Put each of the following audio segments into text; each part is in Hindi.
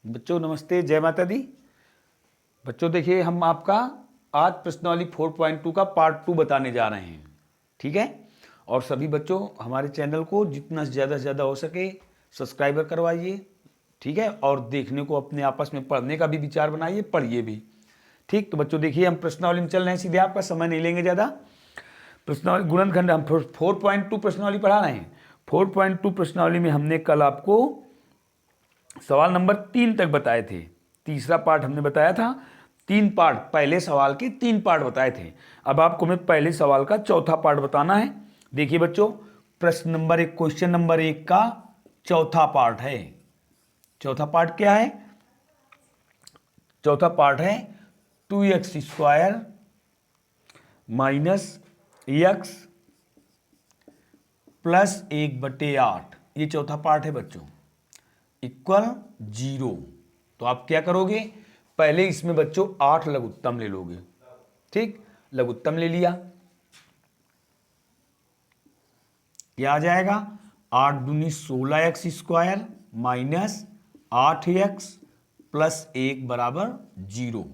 बच्चों नमस्ते, जय माता दी। बच्चों देखिए, हम आपका आज प्रश्नावली 4.2 का पार्ट 2 बताने जा रहे हैं, ठीक है। और सभी बच्चों हमारे चैनल को जितना ज़्यादा से ज़्यादा हो सके सब्सक्राइबर करवाइए, ठीक है। और देखने को अपने आपस में पढ़ने का भी विचार बनाइए, पढ़िए भी, ठीक। तो बच्चों देखिए, हम प्रश्नावली में चल रहे हैं, सीधे आपका समय नहीं लेंगे ज़्यादा। प्रश्नावली गुणनखंड हम 4.2 प्रश्नावली पढ़ा रहे हैं। 4.2 प्रश्नावली में हमने कल आपको सवाल नंबर 3 तक बताए थे। तीसरा पार्ट हमने बताया था, 3 पार्ट, पहले सवाल के 3 पार्ट बताए थे। अब आपको मैं पहले सवाल का चौथा पार्ट बताना है। देखिए बच्चों, प्रश्न नंबर 1, क्वेश्चन नंबर 1 का चौथा पार्ट है। चौथा पार्ट क्या है? चौथा पार्ट है 2x² माइनस x प्लस 1/8। ये चौथा पार्ट है बच्चों, इक्वल 0। तो आप क्या करोगे, पहले इसमें बच्चों 8 लघुत्तम ले लोगे, ठीक। लघुत्तम ले लिया, क्या आ जाएगा? 8 दूनी 16x² माइनस 8x प्लस 1 बराबर 0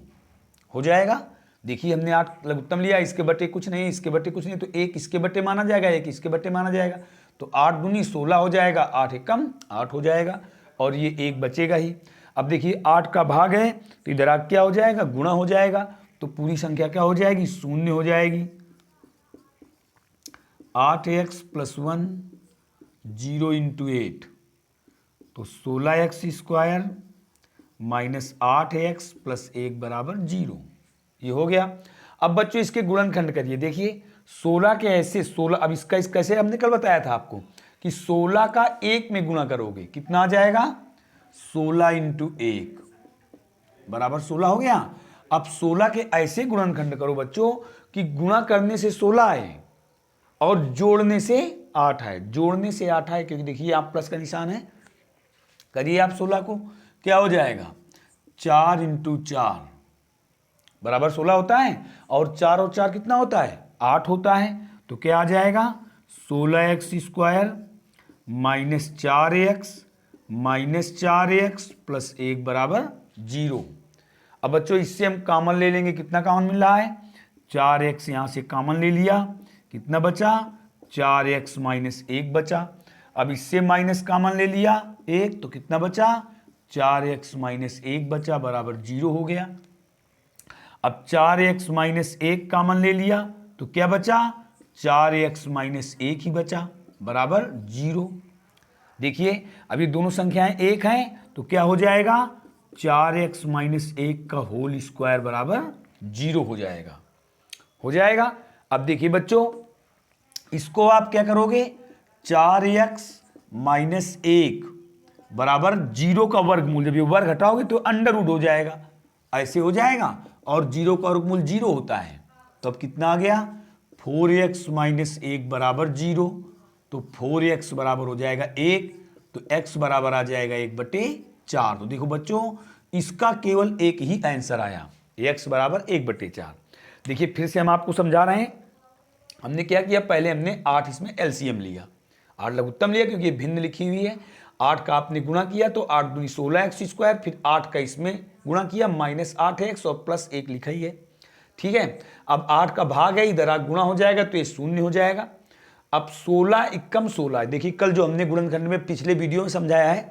हो जाएगा। देखिए हमने 8 लघुत्तम लिया, इसके बटे कुछ नहीं, इसके बटे कुछ नहीं, तो 1 इसके बटे माना जाएगा, 1 इसके बटे माना जाएगा। तो 8 दूनी 16 हो जाएगा, 8 एकम 8 हो जाएगा, और ये 1 बचेगा ही। अब देखिए 8 का भाग है तो इधर आगे क्या हो जाएगा, गुणा हो जाएगा। तो पूरी संख्या क्या हो जाएगी, 0 हो जाएगी। 8x प्लस 1 0 इंटू 8, तो 16x² माइनस 8x प्लस 1 बराबर 0। ये हो गया। अब बच्चों इसके गुणनखंड करिए। देखिए 16 के ऐसे 16, अब इसका इस कैसे हमने कल बताया था आपको कि 16 का 1 में गुणा करोगे, कितना आ जाएगा? 16 इंटू 1 बराबर 16 हो गया। अब 16 के ऐसे गुणनखंड करो बच्चों कि गुणा करने से 16 आए और जोड़ने से 8 है। जोड़ने से 8 है क्योंकि देखिए आप प्लस का निशान है। करिए आप 16 को, क्या हो जाएगा? 4 इंटू 4 बराबर 16 होता है, और 4 और 4 कितना होता है? 8 होता है। तो क्या आ जाएगा? 16x² minus 4x minus 4x plus 1 बराबर 0। अब बच्चों इससे हम कॉमन ले लेंगे, कितना कॉमन मिल रहा है? 4x यहाँ से कॉमन ले लिया, कितना बचा? 4x माइनस 1 बचा। अब इससे माइनस कॉमन ले लिया 1, तो कितना बचा? 4x माइनस 1 बचा, बराबर 0 हो गया। अब 4x माइनस 1 कॉमन ले लिया तो क्या बचा? 4x माइनस 1 ही बचा, बराबर 0। देखिए अभी दोनों संख्याएं 1 हैं तो क्या हो जाएगा? 4x माइनस 1 का होल स्क्वायर बराबर 0 हो जाएगा। हो जाएगा। अब देखिए बच्चों, इसको आप क्या करोगे? 4x माइनस 1 बराबर 0 का वर्गमूल, जब ये वर्ग हटाओगे तो अंडर रूट हो जाएगा, ऐसे हो जाएगा। और 0 का वर्गमूल 0 होता है। तो अब कितना आ गया? 4x माइनस 1 बराबर 0। तो 4x बराबर हो जाएगा 1, तो x बराबर आ जाएगा 1/4। तो देखो बच्चों, इसका केवल एक ही आंसर आया, x बराबर 1/4। देखिए फिर से हम आपको समझा रहे हैं। हमने क्या किया, पहले हमने 8 इसमें एलसीएम लिया, 8 लघुत्तम लिया क्योंकि ये भिन्न लिखी हुई है। 8 का आपने गुणा किया तो 8 दूनी 16x², फिर 8 का इसमें गुणा किया माइनस 8x और प्लस 1 लिखा ही है, ठीक है। अब 8 का भाग है, इधर गुणा हो जाएगा तो ये 0 हो जाएगा। अब 16 एकम 16, देखिए कल जो हमने गुणनखंड में पिछले वीडियो में समझाया है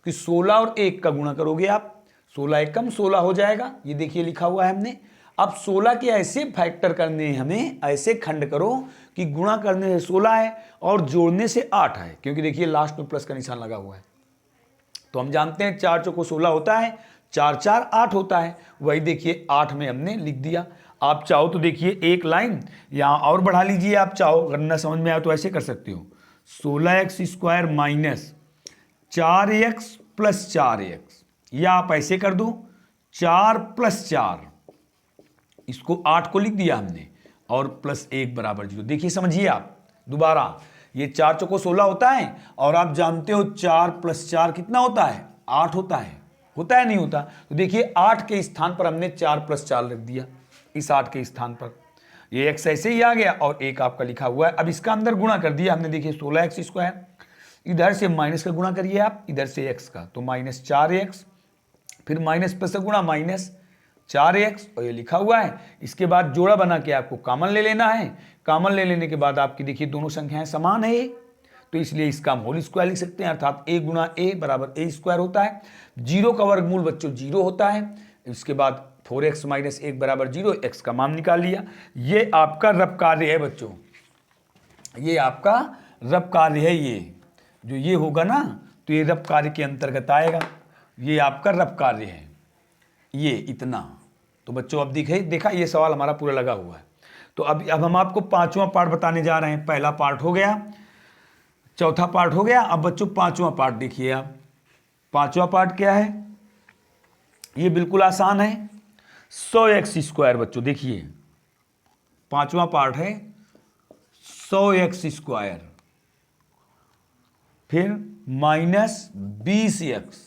कि 16 और 1 का गुणा करोगे आप, 16 एकम 16 हो जाएगा। ये देखिए लिखा हुआ है हमने। अब 16 के ऐसे फैक्टर करने हैं हमें, ऐसे खंड करो कि गुणा करने से 16 है और जोड़ने से 8 है, क्योंकि देखिए लास्ट में प्लस का निशान लगा हुआ है। तो हम जानते हैं 4 चौको 16 होता है, 4 4 8 होता है। वही देखिए 8 में हमने लिख दिया। आप चाहो तो देखिए एक लाइन यहाँ और बढ़ा लीजिए, आप चाहो, अगर ना समझ में आए तो ऐसे कर सकते हो। 16x² minus 4x plus 4x, या आप ऐसे कर दो 4 प्लस 4, इसको 8 को लिख दिया हमने, और प्लस 1 बराबर 0। देखिए समझिए आप दोबारा, ये 4 चौको 16 होता है, और आप जानते हो 4 प्लस 4 कितना होता है? 8 होता है। होता है नहीं होता? तो देखिए 8 के स्थान पर हमने 4 प्लस 4 रख दिया, इस 8 के स्थान पर ये x ऐसे ही आ गया, और 1 आपका लिखा हुआ है। अब इसका अंदर गुणा कर दिया हमने, देखिए 16x², इधर से माइनस का गुणा करिए आप, इधर से x का, तो माइनस 4x फिर माइनस प्लस से गुणा माइनस 4x, और ये लिखा हुआ है। इसके बाद जोड़ा बना के आपको कॉमन ले लेना है। कॉमन ले लेने के बाद आपकी देखिए दोनों संख्याएं समान है ये, तो इसलिए इसका हम होल स्क्वायर लिख सकते हैं, अर्थात a गुणा a बराबर a स्क्वायर होता है। 0 का वर्गमूल बच्चों 0 होता है। इसके बाद 4x माइनस 1 बराबर 0, x का मान निकाल लिया। ये आपका रब कार्य है बच्चों, ये आपका रब कार्य है। ये जो ये होगा ना, तो ये रब कार्य के अंतर्गत आएगा। ये आपका रब कार्य है, ये इतना। तो बच्चों अब देखा ये सवाल हमारा पूरा लगा हुआ है। तो अब हम आपको पांचवा पार्ट बताने जा रहे हैं। पहला पार्ट हो गया, चौथा पार्ट हो गया। अब बच्चों पांचवा पार्ट देखिए आप। पांचवा पार्ट क्या है? ये बिल्कुल आसान है, 100x स्क्वायर। बच्चों देखिए पांचवा पार्ट है 100x स्क्वायर, फिर माइनस 20x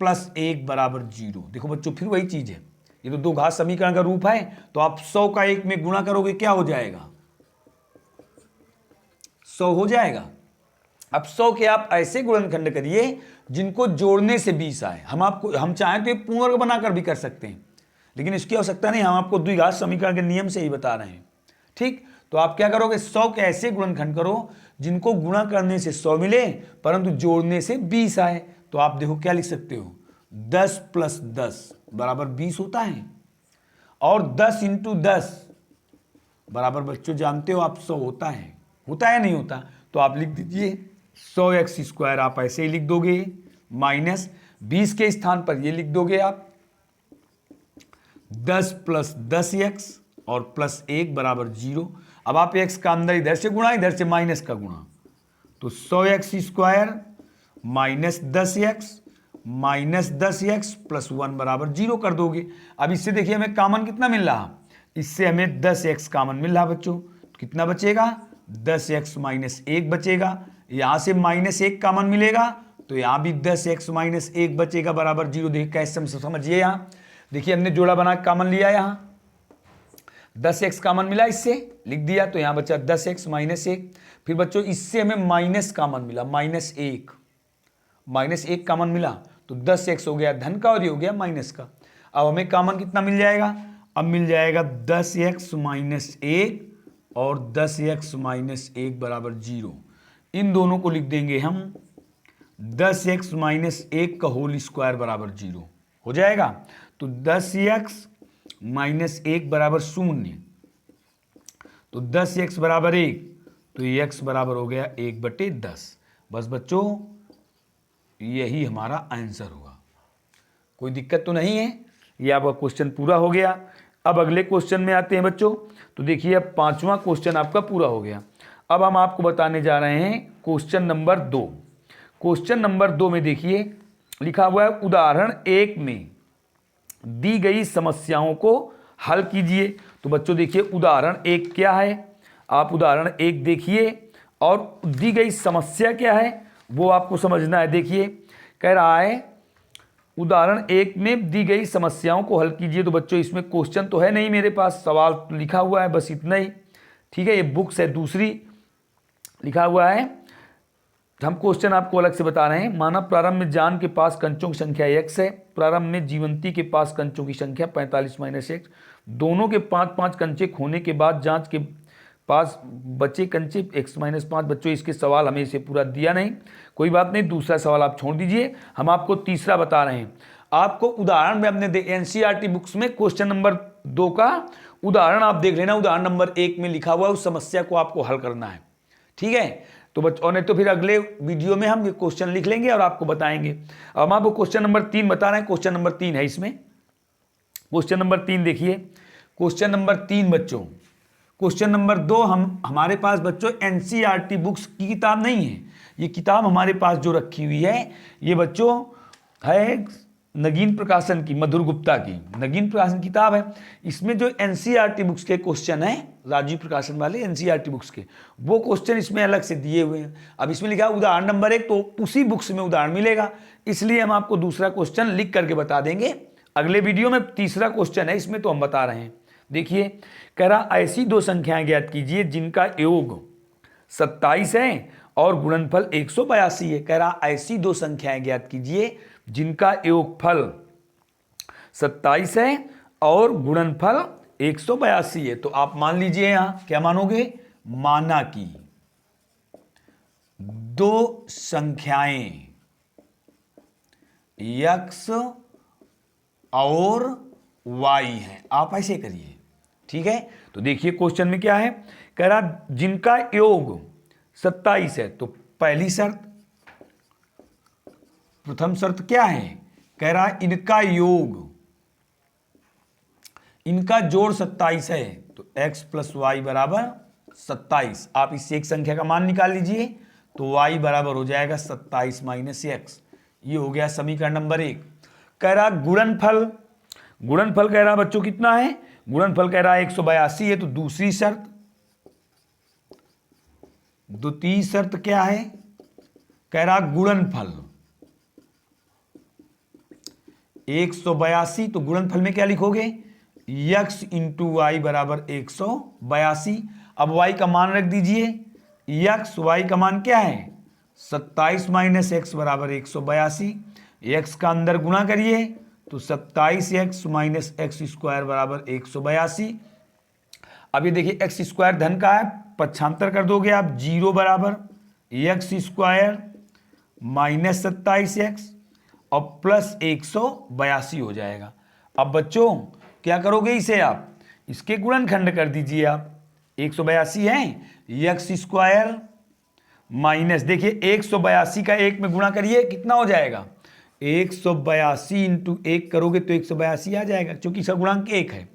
प्लस 1 बराबर 0। देखो बच्चों फिर वही चीज है, ये तो दो घात समीकरण का रूप है। तो आप 100 का 1 में गुणा करोगे, क्या हो जाएगा? 100 हो जाएगा। अब 100 के आप ऐसे गुणनखंड करिए जिनको जोड़ने से 20 आए। हम चाहें तो पूर्ण वर्ग बनाकर भी कर सकते हैं, लेकिन इसकी आवश्यकता नहीं, हम आपको द्विघात समीकरण के नियम से ही बता रहे हैं। ठीक, तो आप क्या करोगे? 100 के ऐसे गुणनखंड करो जिनको गुणा करने से 100 मिले परंतु जोड़ने से 20 आए। तो आप देखो क्या लिख सकते हो, 10 प्लस 10 बराबर 20 होता है, और 10 इंटू 10 बराबर बच्चों जानते हो आप 100 होता है नहीं होता? तो आप लिख दीजिए 100x स्क्वायर, आप ऐसे ही लिख दोगे, माइनस 20 के स्थान पर ये लिख दोगे आप 10 प्लस 10x और प्लस 1 बराबर 0। अब आप x का अंदर इधर से गुणा, इधर से माइनस का गुणा, तो 100x square minus 10x minus 10x plus 1 बराबर 0 कर दोगे। अब इससे देखिए हमें कॉमन कितना मिल रहा, इससे हमें 10x कॉमन मिल रहा बच्चों। तो कितना बचेगा? 10x माइनस 1 बचेगा। यहां से माइनस 1 कॉमन मिलेगा, तो यहां भी 10x माइनस 1 बचेगा बराबर 0। देखिए कैसे समझिए, यहां देखिए हमने जोड़ा बना के कॉमन लिया, यहां 10x कॉमन मिला, इससे लिख दिया, तो यहां बचा 10x माइनस 1। फिर बच्चों इससे हमें माइनस कॉमन मिला, माइनस 1 कॉमन मिला, तो 10x हो गया धन का और ये हो गया माइनस का। अब हमें कॉमन कितना मिल जाएगा? अब मिल जाएगा 10x माइनस 1 और 10x माइनस 1 बराबर 0। इन दोनों को लिख देंगे हम 10x माइनस 1 का होल स्क्वायर बराबर 0 हो जाएगा। तो 10x माइनस 1 बराबर 0, तो 10x बराबर 1, तो ये x बराबर हो गया 1/10। बस बच्चों यही हमारा आंसर होगा, कोई दिक्कत तो नहीं है। ये आपका क्वेश्चन पूरा हो गया। अब अगले क्वेश्चन में आते हैं बच्चों। तो देखिए अब पांचवा क्वेश्चन आपका पूरा हो गया। अब हम आपको बताने जा रहे हैं क्वेश्चन नंबर 2। क्वेश्चन नंबर 2 में देखिए लिखा हुआ है, उदाहरण 1 में दी गई समस्याओं को हल कीजिए। तो बच्चों देखिए उदाहरण 1 क्या है, आप उदाहरण 1 देखिए और दी गई समस्या क्या है वो आपको समझना है। देखिए कह रहा है उदाहरण 1 में दी गई समस्याओं को हल कीजिए। तो बच्चों इसमें क्वेश्चन तो है नहीं मेरे पास, सवाल तो लिखा हुआ है बस इतना ही। ठीक है, ये बुक्स है दूसरी, लिखा हुआ है, हम क्वेश्चन आपको अलग से बता रहे हैं। माना प्रारंभ में जान के पास कंचों की संख्या x है, प्रारंभ में जीवंती के पास कंचों की संख्या 45 माइनस 1, दोनों के 5-5 कंचे खोने के बाद जांच के पास बचे कंचे x माइनस 5। बच्चों इसके सवाल हमें इसे पूरा दिया नहीं, कोई बात नहीं, दूसरा सवाल आप छोड़ दीजिए, हम आपको तीसरा बता रहे हैं। आपको उदाहरण में अपने एनसीईआरटी बुक्स में क्वेश्चन नंबर 2 का उदाहरण आप देख लेना। उदाहरण नंबर 1 में लिखा हुआ उस समस्या को आपको हल करना है। ठीक है, तो बच्चों नहीं तो फिर अगले वीडियो में हम ये क्वेश्चन लिख लेंगे और आपको बताएंगे। अब हम आपको क्वेश्चन नंबर 3 बता रहे हैं। क्वेश्चन नंबर 3 है इसमें, क्वेश्चन नंबर 3 देखिए। क्वेश्चन नंबर 3 बच्चों, क्वेश्चन नंबर 2 हमारे पास बच्चों एनसीईआरटी बुक्स की किताब नहीं है, ये किताब हमारे पास जो रखी हुई है ये बच्चों है नगीन प्रकाशन की, मधुर गुप्ता की नगीन प्रकाशन किताब है। इसमें जो एनसीईआरटी बुक्स के क्वेश्चन है, राजीव प्रकाशन वाले एनसीईआरटी बुक्स के, वो क्वेश्चन इसमें अलग से दिए हुए हैं। अब इसमें लिखा है उदाहरण नंबर 1, तो उसी बुक्स में उदाहरण मिलेगा, इसलिए हम आपको दूसरा क्वेश्चन लिख करके बता देंगे अगले वीडियो में। तीसरा क्वेश्चन है इसमें, तो हम बता रहे हैं। देखिए कह रहा ऐसी दो संख्याएं ज्ञात कीजिए जिनका योग 27 है और गुणनफल 182 है। कह रहा ऐसी दो संख्याएं ज्ञात कीजिए जिनका योगफल 27 है और गुणनफल 182 है। तो आप मान लीजिए यहां क्या मानोगे, माना कि दो संख्याएं x और y हैं, आप ऐसे करिए। ठीक है, तो देखिए क्वेश्चन में क्या है, कह रहा जिनका योग 27 है। तो पहली शर्त, प्रथम शर्त क्या है, कह रहा इनका योग, इनका जोड़ 27 है। तो x प्लस वाई बराबर 27। आप इससे एक संख्या का मान निकाल लीजिए, तो y बराबर हो जाएगा 27 माइनस एक्स। ये हो गया समीकरण नंबर 1। कह रहा गुणनफल, गुणनफल कह रहा बच्चों कितना है, गुणनफल कह रहा है 182 है। तो दूसरी शर्त, द्वितीय शर्त क्या है, कह रहा गुणनफल 182। तो गुणनफल में क्या लिखोगे, x इंटू वाई बराबर 182। अब y का मान रख दीजिए, x y का मान क्या है 27 माइनस एक्स बराबर 182। x का अंदर गुणा करिए तो 27x माइनस एक्स स्क्वायर बराबर 182। अब ये देखिए x स्क्वायर धन का है, पक्षांतर कर दोगे आप, 0 बराबर एक्स स्क्वायर माइनस 27x और प्लस 182 हो जाएगा। अब बच्चों क्या करोगे, इसे आप इसके गुणनखंड कर दीजिए आप, 182 है, एक्स स्क्वायर माइनस, देखिए 182 का 1 में गुणा करिए, कितना हो जाएगा 182 इंटू 1 करोगे तो 182 आ जाएगा, क्योंकि इसका गुणांक 1 है।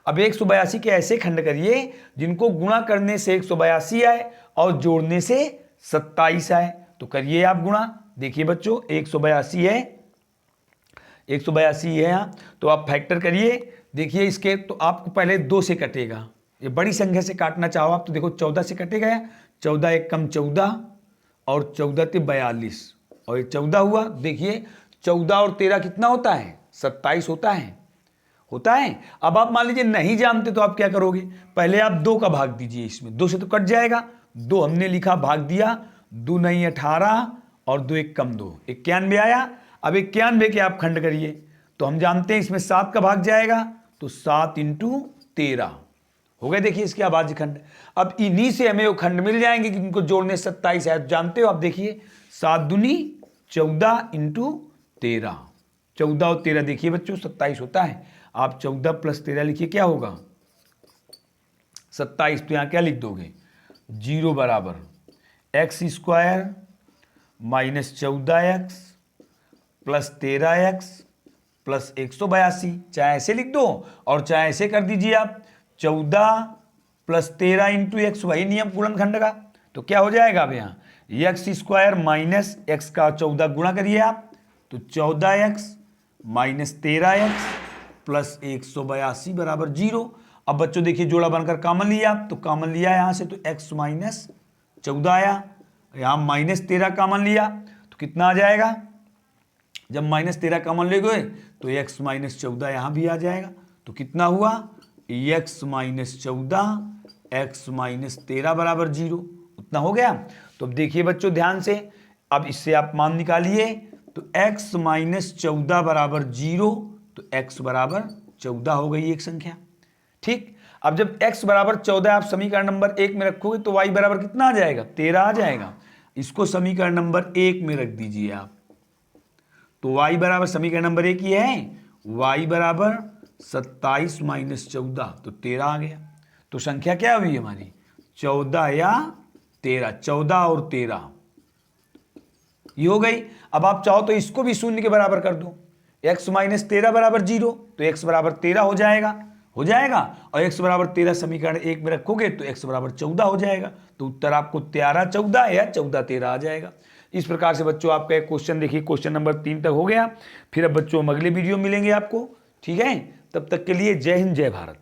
अब 182 के ऐसे खंड करिए जिनको गुणा करने से 182 आए और जोड़ने से 27 आए। तो करिए आप गुणा, देखिए बच्चों 182 है, 182 है यहाँ, तो आप फैक्टर करिए। देखिए इसके तो आपको पहले 2 से कटेगा, ये बड़ी संख्या से काटना चाहो आप तो देखो 14 से कटेगा, 14 एक कम 14 और 14 ते 42 और ये 14 हुआ। देखिए 14 और 13 कितना होता है 27 होता है, होता है। अब आप मान लीजिए नहीं जानते तो आप क्या करोगे, पहले आप 2 का भाग दीजिए, इसमें 2 से तो कट जाएगा, 2 हमने लिखा भाग दिया, 2 नहीं 18 और 2 एक कम 2 91 आया। अब 91 के आप खंड करिए तो हम जानते हैं इसमें 7 का भाग जाएगा, तो 7 इंटू 13 हो गए। देखिए इसके अभाज्य खंड। अब इन्हीं से हमें वो खंड मिल जाएंगे कि इनको जोड़ने 27 है, जानते हो आप। देखिए 7 दूनी 14 इंटू 13, 14 और 13 देखिए बच्चों 27 होता है। आप 14 प्लस 13 लिखिए, क्या होगा 27। तो यहाँ क्या लिख दोगे, 0 बराबर x square minus 14x plus 13x plus 182, चाहे ऐसे लिख दो और चाहे ऐसे कर दीजिए आप, 14 प्लस 13 इंटू एक्स, वही नियम गुणनखंड का। तो क्या हो जाएगा अब यहाँ एक्स स्क्वायर माइनस एक्स का 14 गुणा करिए आप, तो 14x माइनस 13x प्लस 182 बराबर 0। अब बच्चों देखिए जोड़ा बनकर कॉमन लिया आप, तो कॉमन लिया यहाँ से तो x माइनस 14 आया, यहाँ माइनस 13 कॉमन लिया तो कितना आ जाएगा, जब माइनस 13 कॉमन ले गए तो x माइनस 14 यहाँ भी आ जाएगा। तो कितना हुआ x माइनस 14 x माइनस 13 बराबर 0, उतना हो गया। तो अब देखिए बच्चों ध्यान से, अब इससे आप मान निकालिए, तो x माइनस 14 बराबर 0, तो x बराबर 14 हो गई एक संख्या। ठीक, अब जब x बराबर 14 आप समीकरण नंबर 1 में रखोगे तो y बराबर कितना आ जाएगा 13 आ जाएगा। इसको समीकरण नंबर 1 में रख दीजिए आप, तो y बराबर समीकरण नंबर 1 ये है, y बराबर 27 माइनस 14, तो 13 आ गया। तो संख्या क्या हुई हमारी 14 या 13, 14 और 13 ये हो गई। अब आप चाहो तो इसको भी शून्य के बराबर कर दो, x माइनस 13 बराबर 0, तो x बराबर 13 हो जाएगा, हो जाएगा। और x बराबर 13 समीकरण 1 में रखोगे तो x बराबर 14 हो जाएगा। तो उत्तर आपको 13 14 या 14 13 आ जाएगा। इस प्रकार से बच्चों आपका एक क्वेश्चन देखिए, क्वेश्चन नंबर 3 तक हो गया। फिर अब बच्चों हम अगले वीडियो मिलेंगे आपको, ठीक है। तब तक के लिए जय हिंद जय भारत।